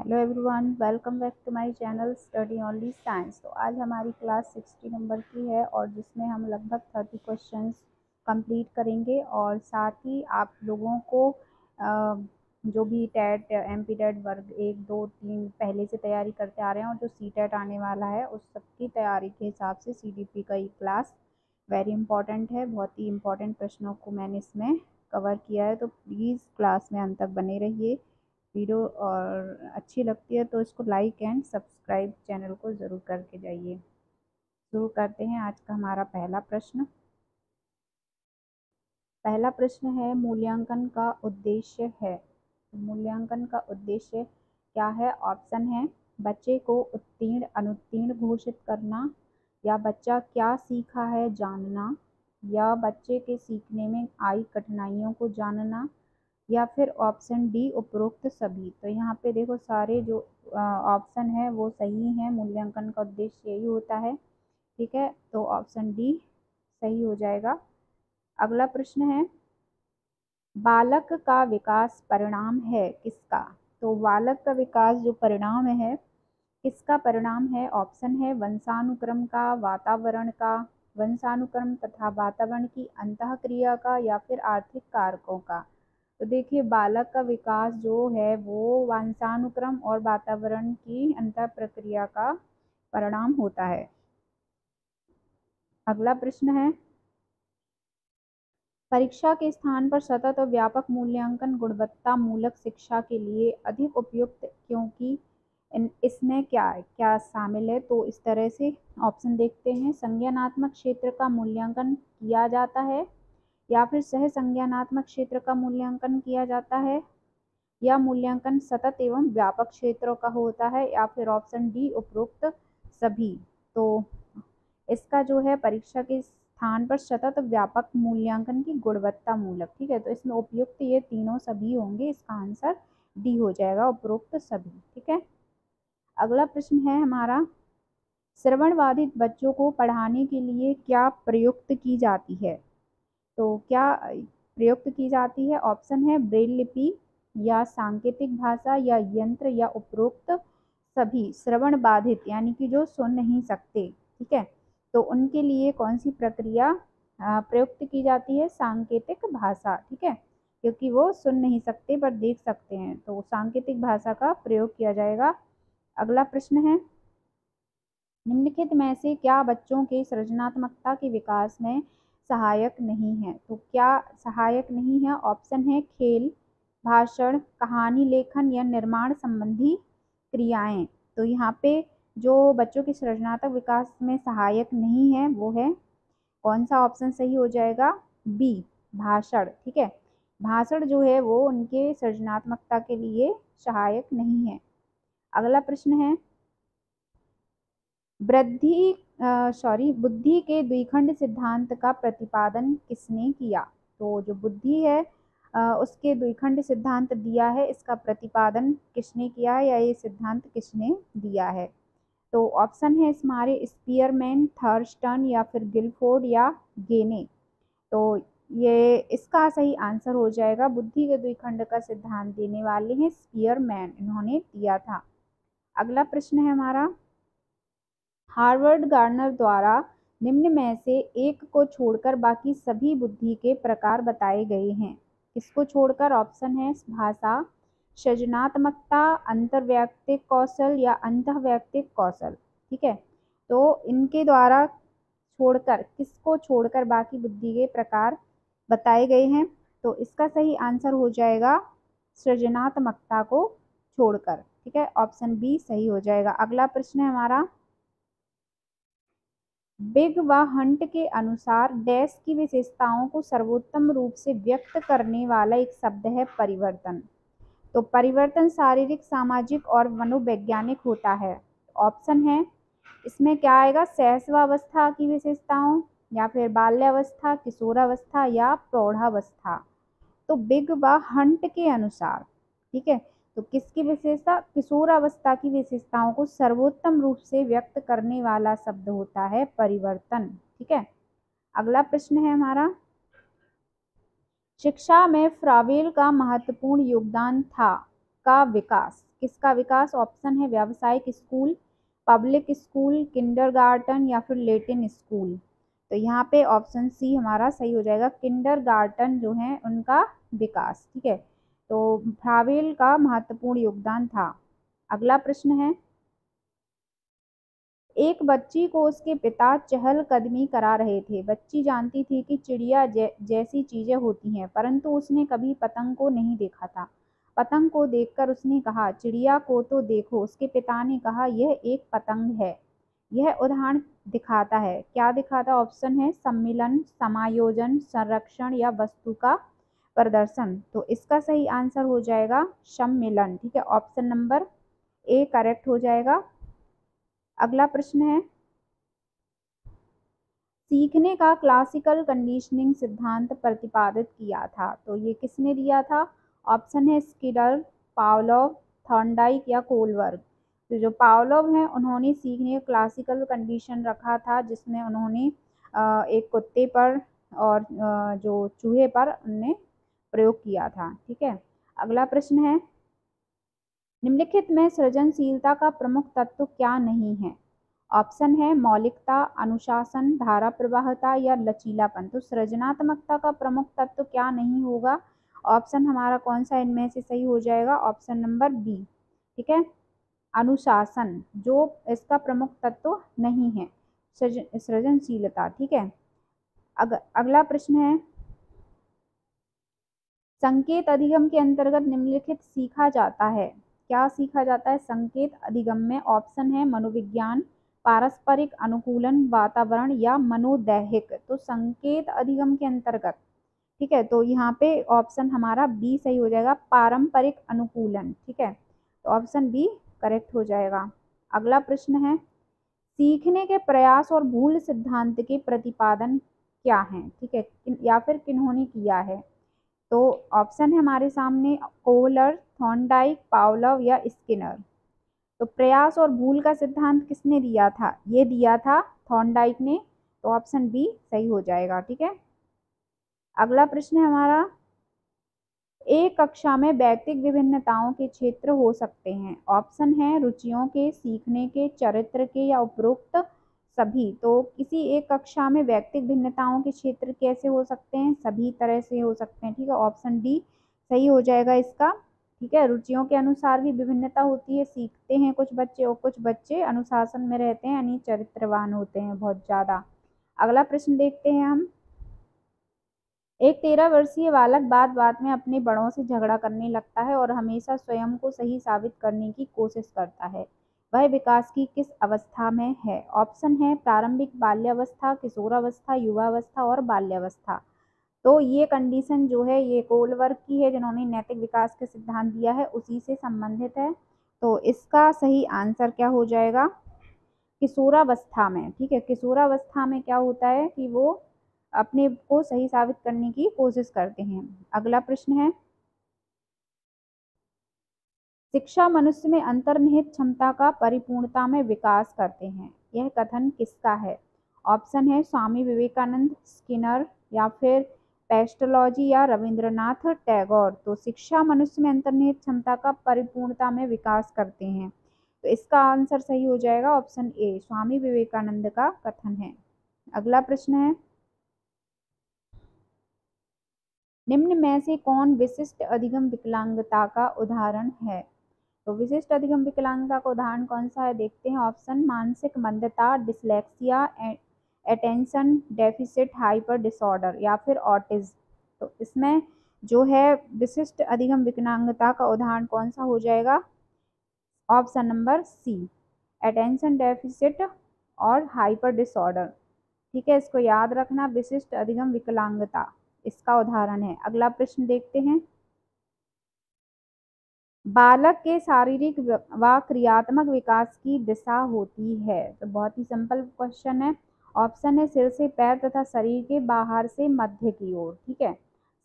Hello everyone, welcome back to my channel study only science. तो आज हमारी class 60 number की है और जिसमें हम लगभग 30 क्वेश्चंस कंप्लीट करेंगे और साथ ही आप लोगों को जो भी टेट एमपी टेट वर्ग 1 2 3 पहले से तैयारी करते आ रहे हैं और जो सी टेट आने वाला है उस सब की तैयारी के हिसाब से सीडीपी का ये क्लास वेरी इंपॉर्टेंट है। बहुत ही इंपॉर्टेंट प्रश्नों को मैंने इसमें कवर किया है, तो प्लीज़ क्लास में अंत तक बने रहिए। वीडियो और अच्छी लगती है तो इसको लाइक एंड सब्सक्राइब चैनल को ज़रूर करके जाइए। शुरू करते हैं आज का हमारा पहला प्रश्न। पहला प्रश्न है, मूल्यांकन का उद्देश्य है। मूल्यांकन का उद्देश्य क्या है? ऑप्शन है बच्चे को उत्तीर्ण अनुत्तीर्ण घोषित करना, या बच्चा क्या सीखा है जानना, या बच्चे के सीखने में आई कठिनाइयों को जानना, या फिर ऑप्शन डी उपरोक्त सभी। तो यहाँ पे देखो सारे जो ऑप्शन है वो सही है। मूल्यांकन का उद्देश्य यही होता है, ठीक है, तो ऑप्शन डी सही हो जाएगा। अगला प्रश्न है, बालक का विकास परिणाम है किसका? तो बालक का विकास जो परिणाम है किसका परिणाम है? ऑप्शन है वंशानुक्रम का, वातावरण का, वंशानुक्रम तथा वातावरण की अंतःक्रिया का, या फिर आर्थिक कारकों का। तो देखिए बालक का विकास जो है वो वंशानुक्रम और वातावरण की अंतर प्रक्रिया का परिणाम होता है। अगला प्रश्न है, परीक्षा के स्थान पर सतत और व्यापक मूल्यांकन गुणवत्ता मूलक शिक्षा के लिए अधिक उपयुक्त क्योंकि इसमें क्या शामिल है? तो इस तरह से ऑप्शन देखते हैं। संज्ञानात्मक क्षेत्र का मूल्यांकन किया जाता है, या फिर सह संज्ञानात्मक क्षेत्र का मूल्यांकन किया जाता है, या मूल्यांकन सतत एवं व्यापक क्षेत्रों का होता है, या फिर ऑप्शन डी उपरोक्त सभी। तो इसका जो है परीक्षा के स्थान पर सतत व्यापक मूल्यांकन की गुणवत्ता मूलक, ठीक है, तो इसमें उपयुक्त ये तीनों सभी होंगे। इसका आंसर डी हो जाएगा, उपरोक्त सभी, ठीक है। अगला प्रश्न है हमारा, श्रवण बाधित बच्चों को पढ़ाने के लिए क्या प्रयुक्त की जाती है? तो क्या प्रयुक्त की जाती है? ऑप्शन है ब्रेल लिपि, या सांकेतिक भाषा, या यंत्र, या उपरोक्त सभी। श्रवण बाधित यानी कि जो सुन नहीं सकते, ठीक है, तो उनके लिए कौन सी प्रक्रिया प्रयुक्त की जाती है? सांकेतिक भाषा, ठीक है, क्योंकि वो सुन नहीं सकते पर देख सकते हैं, तो सांकेतिक भाषा का प्रयोग किया जाएगा। अगला प्रश्न है, निम्नलिखित में से क्या बच्चों के सृजनात्मकता के विकास में सहायक नहीं है? तो क्या सहायक नहीं है? ऑप्शन है खेल, भाषण, कहानी लेखन, या निर्माण संबंधी क्रियाएं। तो यहाँ पे जो बच्चों के सृजनात्मक विकास में सहायक नहीं है वो है कौन सा? ऑप्शन सही हो जाएगा बी, भाषण, ठीक है। भाषण जो है वो उनके सृजनात्मकता के लिए सहायक नहीं है। अगला प्रश्न है, बुद्धि के द्विखंड सिद्धांत का प्रतिपादन किसने किया? तो जो बुद्धि है उसके द्विखंड सिद्धांत दिया है, इसका प्रतिपादन किसने किया है, या ये सिद्धांत किसने दिया है? तो ऑप्शन है हमारे स्पीयरमैन, थर्स्टन, या फिर गिलफोर्ड, या गेने। तो ये इसका सही आंसर हो जाएगा, बुद्धि के द्विखंड का सिद्धांत देने वाले हैं स्पीयरमैन, इन्होंने दिया था। अगला प्रश्न है हमारा, हार्वर्ड गार्डनर द्वारा निम्न में से एक को छोड़कर बाकी सभी बुद्धि के प्रकार बताए गए हैं। किसको छोड़कर? ऑप्शन है भाषा, सृजनात्मकता, अंतर्वैयक्तिक कौशल, या अंतःवैयक्तिक कौशल, ठीक है, तो इनके द्वारा छोड़कर किसको छोड़कर बाकी बुद्धि के प्रकार बताए गए हैं? तो इसका सही आंसर हो जाएगा सृजनात्मकता को छोड़कर, ठीक है, ऑप्शन बी सही हो जाएगा। अगला प्रश्न है हमारा, बिग व हंट के अनुसार डैश की विशेषताओं को सर्वोत्तम रूप से व्यक्त करने वाला एक शब्द है परिवर्तन। तो परिवर्तन शारीरिक, सामाजिक और मनोवैज्ञानिक होता है। ऑप्शन है इसमें क्या आएगा? शैशवावस्था की विशेषताओं, या फिर बाल्यावस्था, किशोरावस्था, या प्रौढ़ावस्था। तो बिग व हंट के अनुसार, ठीक है, तो किसकी विशेषता? किशोरावस्था की विशेषताओं को सर्वोत्तम रूप से व्यक्त करने वाला शब्द होता है परिवर्तन, ठीक है। अगला प्रश्न है हमारा, शिक्षा में फ्रावेल का महत्वपूर्ण योगदान था। का विकास। किसका विकास? ऑप्शन है व्यावसायिक स्कूल, पब्लिक स्कूल, किंडरगार्टन या फिर लेटिन स्कूल। तो यहाँ पे ऑप्शन सी हमारा सही हो जाएगा, किंडरगार्टन जो है उनका विकास। ठीक है, तो भावेल का महत्वपूर्ण योगदान था। अगला प्रश्न है, एक बच्ची को उसके पिता चहलकदमी करा रहे थे। बच्ची जानती थी कि चिड़िया जैसी चीजें होती हैं, परंतु उसने कभी पतंग को नहीं देखा था। पतंग को देखकर उसने कहा, चिड़िया को तो देखो। उसके पिता ने कहा, यह एक पतंग है। यह उदाहरण दिखाता है, क्या दिखाता? ऑप्शन है सम्मिलन, समायोजन, संरक्षण या वस्तु का प्रदर्शन। तो इसका सही आंसर हो जाएगा सम्मिलन। ठीक है, ऑप्शन नंबर ए करेक्ट हो जाएगा। अगला प्रश्न है, सीखने का क्लासिकल कंडीशनिंग सिद्धांत प्रतिपादित किया था। तो ये किसने दिया था? ऑप्शन है स्किनर, पावलोव, थॉर्नडाइक या कोलबर्ग। तो जो पावलोव हैं उन्होंने सीखने का क्लासिकल कंडीशन रखा था, जिसमें उन्होंने एक कुत्ते पर और जो चूहे पर उन्होंने प्रयोग किया था। ठीक है, अगला प्रश्न है, निम्नलिखित में सृजनशीलता का प्रमुख तत्व क्या नहीं है? ऑप्शन है मौलिकता, अनुशासन, धारा प्रवाहता या लचीलापन। तो सृजनात्मकता का प्रमुख तत्व क्या नहीं होगा? ऑप्शन हमारा कौन सा इनमें से सही हो जाएगा? Option number b. ठीक है, अनुशासन जो इसका प्रमुख तत्व नहीं है, सृजनशीलता। ठीक है, अगला प्रश्न है, संकेत अधिगम के अंतर्गत निम्नलिखित सीखा जाता है। क्या सीखा जाता है संकेत अधिगम में? ऑप्शन है मनोविज्ञान, पारस्परिक अनुकूलन, वातावरण या मनोदैहिक। तो संकेत अधिगम के अंतर्गत, ठीक है, तो यहाँ पे ऑप्शन हमारा बी सही हो जाएगा, पारंपरिक अनुकूलन। ठीक है, तो ऑप्शन बी करेक्ट हो जाएगा। अगला प्रश्न है, सीखने के प्रयास और भूल सिद्धांत के प्रतिपादन क्या है? ठीक है, या फिर किन्होंने किया है? तो ऑप्शन है हमारे सामने कोहलर, थॉर्नडाइक, पावलोव या स्किनर। तो प्रयास और भूल का सिद्धांत किसने दिया था? ये दिया था थॉर्नडाइक ने। तो ऑप्शन बी सही हो जाएगा। ठीक है, अगला प्रश्न है हमारा, एक कक्षा में व्यक्तिगत विभिन्नताओं के क्षेत्र हो सकते हैं। ऑप्शन है रुचियों के, सीखने के, चरित्र के या उपरोक्त सभी। तो किसी एक कक्षा में व्यक्तिगत भिन्नताओं के क्षेत्र कैसे हो सकते हैं? सभी तरह से हो सकते हैं। ठीक है, ऑप्शन डी सही हो जाएगा इसका। ठीक है, रुचियों के अनुसार भी विभिन्नता होती है, सीखते हैं कुछ बच्चे और कुछ बच्चे अनुशासन में रहते हैं, यानी चरित्रवान होते हैं बहुत ज्यादा। अगला प्रश्न देखते हैं हम, एक 13 वर्षीय बालक बात बात में अपने बड़ों से झगड़ा करने लगता है और हमेशा स्वयं को सही साबित करने की कोशिश करता है। वह विकास की किस अवस्था में है? ऑप्शन है प्रारंभिक बाल्यावस्था, किशोरावस्था, युवावस्था और बाल्यावस्था। तो ये कंडीशन जो है ये कोलबर्ग की है, जिन्होंने नैतिक विकास के सिद्धांत दिया है, उसी से संबंधित है। तो इसका सही आंसर क्या हो जाएगा? किशोरावस्था में। ठीक है, किशोरावस्था में क्या होता है कि वो अपने को सही साबित करने की कोशिश करते हैं। अगला प्रश्न है, शिक्षा मनुष्य में अंतर्निहित क्षमता का परिपूर्णता में विकास करते हैं। यह कथन किसका है? ऑप्शन है स्वामी विवेकानंद, स्किनर या फिर पेस्टोलॉजी या रविंद्रनाथ टैगोर। तो शिक्षा मनुष्य में अंतर्निहित क्षमता का परिपूर्णता में विकास करते हैं। तो इसका आंसर सही हो जाएगा ऑप्शन ए, स्वामी विवेकानंद का कथन है। अगला प्रश्न है, निम्न में से कौन विशिष्ट अधिगम विकलांगता का उदाहरण है? तो विशिष्ट अधिगम विकलांगता का उदाहरण कौन सा है देखते हैं। ऑप्शन मानसिक मंदता, dyslexia, attention deficit hyper disorder या फिर ऑटिज्म। तो इसमें जो है विशिष्ट अधिगम विकलांगता का उदाहरण कौन सा हो जाएगा? Option number C, attention deficit और हाइपर डिसऑर्डर। ठीक है, इसको याद रखना, विशिष्ट अधिगम विकलांगता इसका उदाहरण है। अगला प्रश्न देखते हैं, बालक के शारीरिक व क्रियात्मक विकास की दिशा होती है। तो बहुत ही सिंपल क्वेश्चन है। ऑप्शन है सिर से पैर तथा शरीर के बाहर से मध्य की ओर। ठीक है,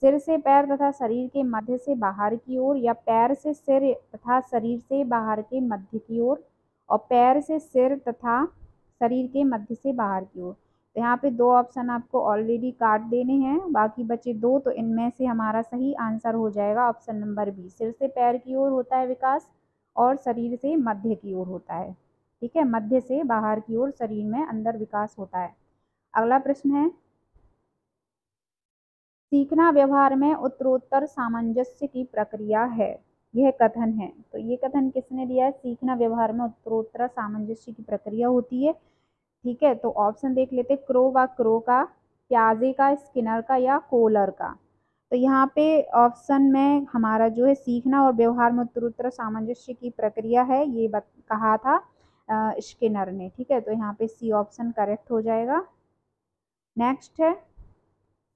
सिर से पैर तथा शरीर के मध्य से बाहर की ओर, या पैर से सिर तथा शरीर से बाहर के मध्य की ओर, और पैर से सिर तथा शरीर के मध्य से बाहर की ओर। तो यहाँ पे 2 ऑप्शन आपको ऑलरेडी काट देने हैं, बाकी बचे 2, तो इनमें से हमारा सही आंसर हो जाएगा ऑप्शन नंबर बी। सिर से पैर की ओर होता है विकास और शरीर से मध्य की ओर होता है। ठीक है, मध्य से बाहर की ओर शरीर में अंदर विकास होता है। अगला प्रश्न है, सीखना व्यवहार में उत्तरोत्तर सामंजस्य की प्रक्रिया है, यह कथन है। तो ये कथन किसने दिया है? सीखना व्यवहार में उत्तरोत्तर सामंजस्य की प्रक्रिया होती है। ठीक है, तो ऑप्शन देख लेते, क्रो का, प्याजे का, स्किनर का या कोलर का। तो यहाँ पे ऑप्शन में हमारा जो है सीखना और व्यवहार में उत्तरोत्तर सामंजस्य की प्रक्रिया है, ये कहा था स्किनर ने। ठीक है, तो यहाँ पे सी ऑप्शन करेक्ट हो जाएगा। नेक्स्ट है,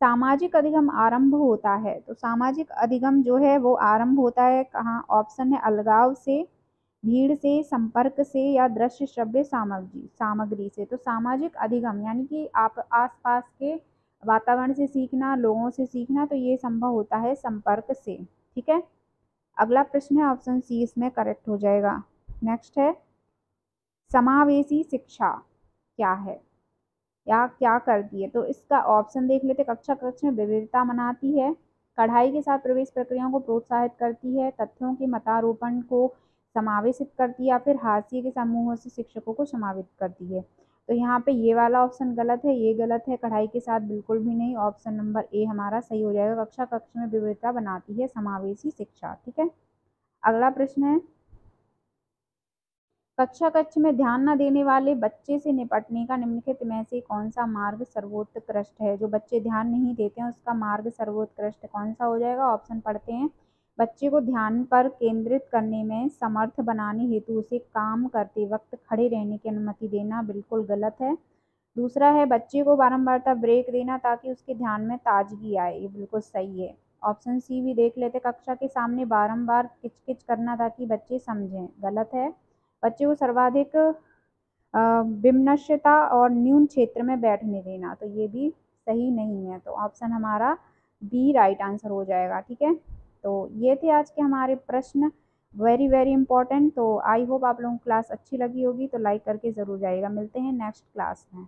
सामाजिक अधिगम आरंभ होता है। तो सामाजिक अधिगम जो है वो आरंभ होता है कहाँ? ऑप्शन है अलगाव से, भीड़ से, संपर्क से या दृश्य श्रव्य सामग्री से। तो सामाजिक अधिगम यानी कि आप आसपास के वातावरण से सीखना, लोगों से सीखना, तो ये संभव होता है संपर्क से। ठीक है, अगला प्रश्न है ऑप्शन सी इसमें करेक्ट हो जाएगा। नेक्स्ट है, समावेशी शिक्षा क्या है या क्या करती है? तो इसका ऑप्शन देख लेते, कक्षा कक्ष में विविधता मनाती है, कढ़ाई के साथ प्रवेश प्रक्रियाओं को प्रोत्साहित करती है, तथ्यों के मतारोपण को समावेशित करती है या फिर हाशिए के समूहों से शिक्षकों को समावित करती है। तो यहाँ पे ये वाला ऑप्शन गलत है, ये गलत है, कढ़ाई के साथ बिल्कुल भी नहीं। ऑप्शन नंबर ए हमारा सही हो जाएगा, कक्षा कक्ष में विविधता बनाती है समावेशी शिक्षा। ठीक है, अगला प्रश्न है, कक्षा कक्ष में ध्यान न देने वाले बच्चे से निपटने का निम्नलिखित में से कौन सा मार्ग सर्वोत्कृष्ट है? जो बच्चे ध्यान नहीं देते हैं उसका मार्ग सर्वोत्कृष्ट कौन सा हो जाएगा? ऑप्शन पढ़ते हैं, बच्चे को ध्यान पर केंद्रित करने में समर्थ बनाने हेतु उसे काम करते वक्त खड़े रहने की अनुमति देना, बिल्कुल गलत है। दूसरा है, बच्चे को बारंबारता ब्रेक देना ताकि उसके ध्यान में ताजगी आए, ये बिल्कुल सही है। ऑप्शन सी भी देख लेते, कक्षा के सामने बारंबार किचकिच करना ताकि बच्चे समझें, गलत है। बच्चे को सर्वाधिक विमनस्यता और न्यून क्षेत्र में बैठने देना, तो ये भी सही नहीं है। तो ऑप्शन हमारा बी राइट आंसर हो जाएगा। ठीक है, तो ये थे आज के हमारे प्रश्न, वेरी वेरी इंपॉर्टेंट। तो आई होप आप लोगों को क्लास अच्छी लगी होगी, तो लाइक करके ज़रूर जाइएगा। मिलते हैं नेक्स्ट क्लास में।